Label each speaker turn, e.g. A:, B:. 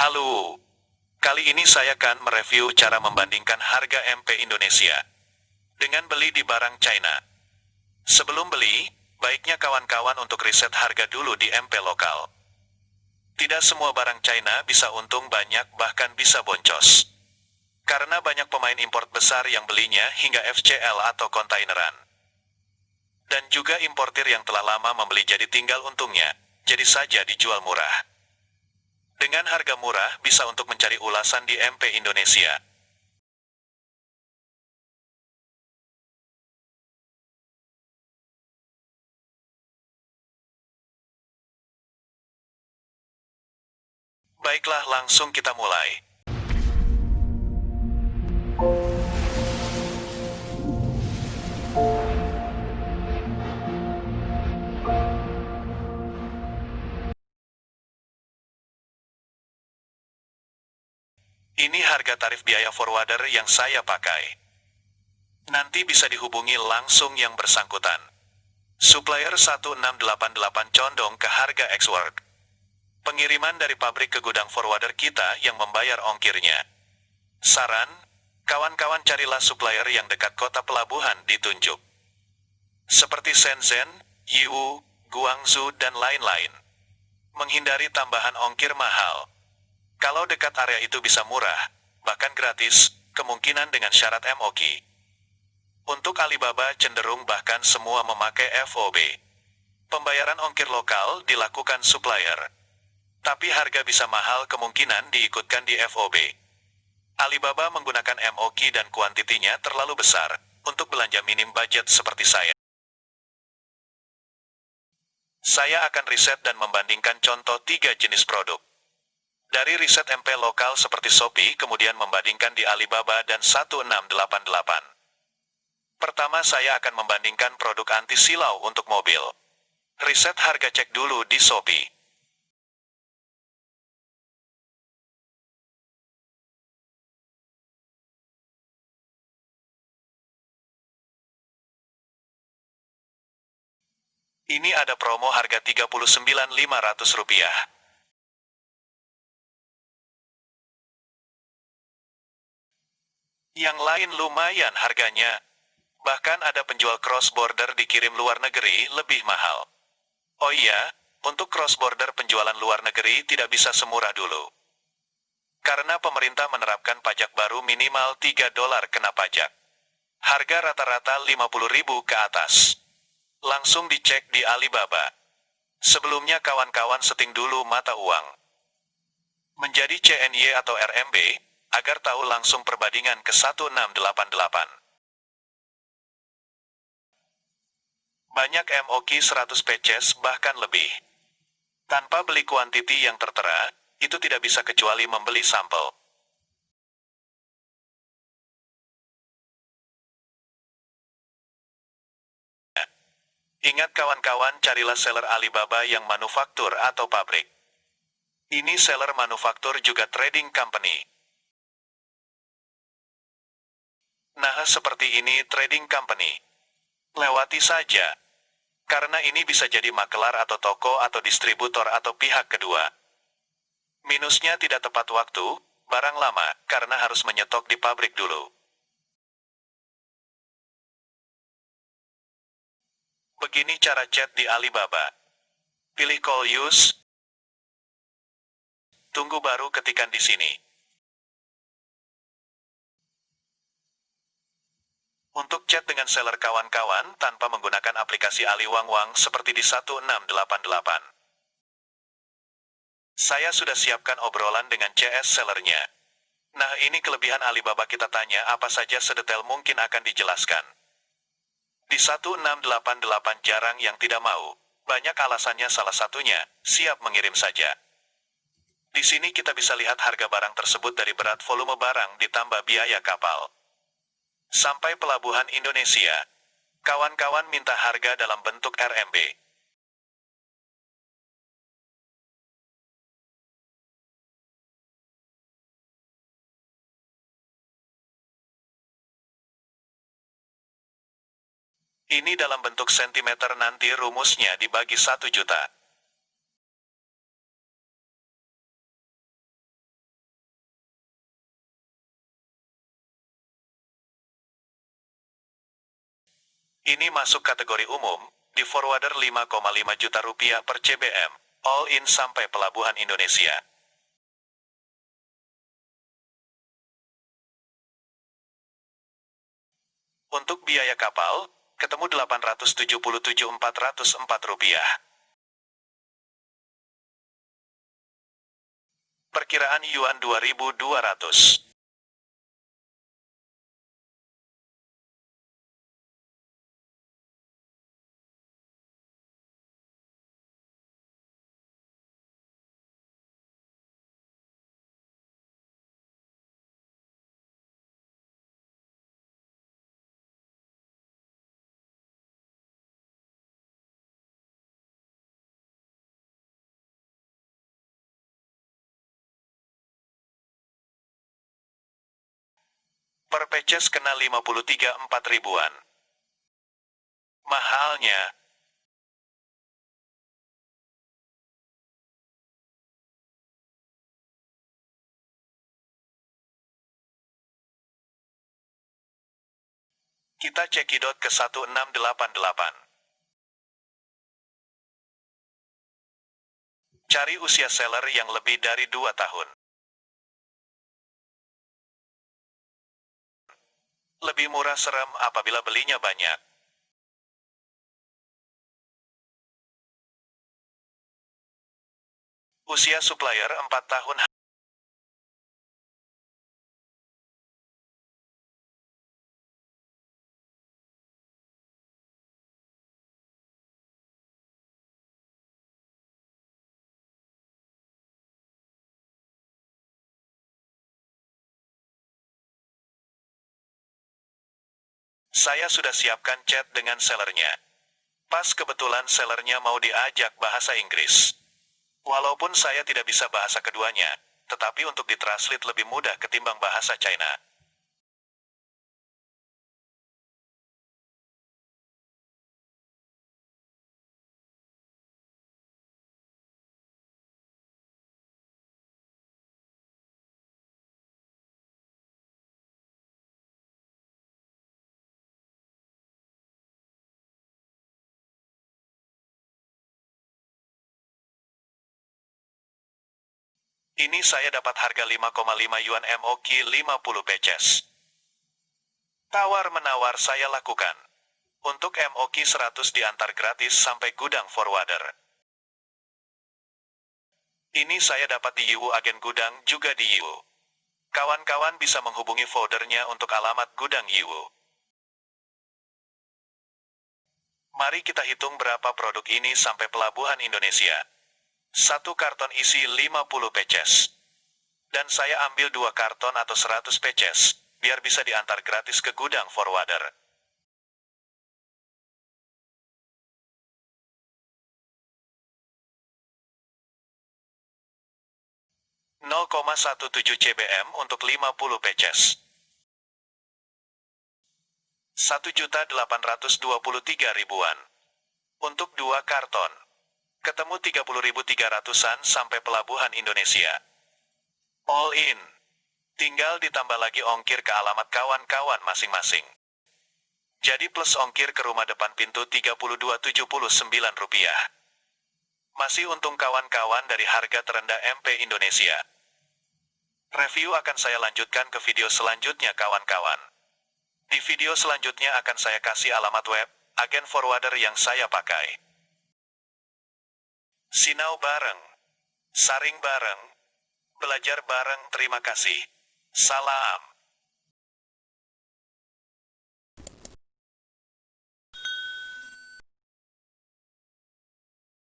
A: Halo, kali ini saya akan mereview cara membandingkan harga MP Indonesia dengan beli di barang China. Sebelum beli, baiknya kawan-kawan untuk riset harga dulu di MP lokal. Tidak semua barang China bisa untung banyak, bahkan bisa boncos. Karena banyak pemain import besar yang belinya hingga FCL atau kontaineran. Dan juga importir yang telah lama membeli jadi tinggal untungnya, jadi saja dijual murah. Dengan harga murah bisa untuk mencari ulasan di MP Indonesia. Baiklah, langsung kita mulai. Ini harga tarif biaya forwarder yang saya pakai. Nanti bisa dihubungi langsung yang bersangkutan. Supplier 1688 condong ke harga X-Work. Pengiriman dari pabrik ke gudang forwarder kita yang membayar ongkirnya. Saran, kawan-kawan carilah supplier yang dekat kota pelabuhan ditunjuk. Seperti Shenzhen, Yiwu, Guangzhou, dan lain-lain. Menghindari tambahan ongkir mahal. Kalau dekat area itu bisa murah, bahkan gratis, kemungkinan dengan syarat MOQ. Untuk Alibaba cenderung bahkan semua memakai FOB. Pembayaran ongkir lokal dilakukan supplier. Tapi harga bisa mahal, kemungkinan diikutkan di FOB. Alibaba menggunakan MOQ dan kuantitinya terlalu besar untuk belanja minim budget seperti saya. Saya akan riset dan membandingkan contoh 3 jenis produk. Dari riset MP lokal seperti Shopee, kemudian membandingkan di Alibaba dan 1688. Pertama saya akan membandingkan produk anti silau untuk mobil. Riset harga cek dulu di Shopee. Ini ada promo harga Rp39.500. Yang lain lumayan harganya. Bahkan ada penjual cross-border dikirim luar negeri lebih mahal. Oh iya, untuk cross-border penjualan luar negeri tidak bisa semurah dulu. Karena pemerintah menerapkan pajak baru minimal $3 kena pajak. Harga rata-rata 50.000 ke atas. Langsung dicek di Alibaba. Sebelumnya kawan-kawan setting dulu mata uang. Menjadi CNY atau RMB, agar tahu langsung perbandingan ke 1688. Banyak MOQ 100 purchase bahkan lebih. Tanpa beli kuantiti yang tertera, itu tidak bisa kecuali membeli sampel. Ingat kawan-kawan, carilah seller Alibaba yang manufaktur atau pabrik. Ini seller manufaktur juga trading company. Nah, seperti ini trading company. Lewati saja. Karena ini bisa jadi makelar atau toko atau distributor atau pihak kedua. Minusnya tidak tepat waktu, barang lama, karena harus menyetok di pabrik dulu. Begini cara chat di Alibaba. Pilih call use. Tunggu baru ketikan di sini. Untuk chat dengan seller kawan-kawan tanpa menggunakan aplikasi Aliwangwang seperti di 1688. Saya sudah siapkan obrolan dengan CS sellernya. Nah, ini kelebihan Alibaba, kita tanya apa saja sedetail mungkin akan dijelaskan. Di 1688 jarang yang tidak mau. Banyak alasannya, salah satunya, siap mengirim saja. Di sini kita bisa lihat harga barang tersebut dari berat volume barang ditambah biaya kapal. Sampai pelabuhan Indonesia. Kawan-kawan minta harga dalam bentuk RMB. Ini dalam bentuk sentimeter, nanti rumusnya dibagi 1 juta. Ini masuk kategori umum, di forwarder 5,5 juta rupiah per CBM, all in sampai pelabuhan Indonesia. Untuk biaya kapal, ketemu 877.404 rupiah. Perkiraan yuan 2.200. Per peces kena 53,4 ribuan. Mahalnya. Kita cekidot ke 1688. Cari usia seller yang lebih dari 2 tahun. Lebih murah serem apabila belinya banyak. Usia supplier 4 tahun. Saya sudah siapkan chat dengan sellernya. Pas kebetulan sellernya mau diajak bahasa Inggris. Walaupun saya tidak bisa bahasa keduanya, tetapi untuk ditranslate lebih mudah ketimbang bahasa China. Ini saya dapat harga 5,5 yuan MOQ 50 peces. Tawar-menawar saya lakukan. Untuk MOQ 100 diantar gratis sampai gudang forwarder. Ini saya dapat di Yiwu agen gudang juga di Yiwu. Kawan-kawan bisa menghubungi foldernya untuk alamat gudang Yiwu. Mari kita hitung berapa produk ini sampai pelabuhan Indonesia. Satu karton isi 50 peces. Dan saya ambil 2 karton atau 100 peces, biar bisa diantar gratis ke gudang forwarder. (0,17 CBM untuk 50 peces. 1.823 ribuan. Untuk 2 karton. Ketemu 30.300-an sampai pelabuhan Indonesia. All in. Tinggal ditambah lagi ongkir ke alamat kawan-kawan masing-masing. Jadi plus ongkir ke rumah depan pintu 32,79 rupiah. Masih untung kawan-kawan dari harga terendah MP Indonesia. Review akan saya lanjutkan ke video selanjutnya kawan-kawan. Di video selanjutnya akan saya kasih alamat web, agen forwarder yang saya pakai. Sinau bareng. Saring bareng. Belajar bareng, terima kasih. Salam.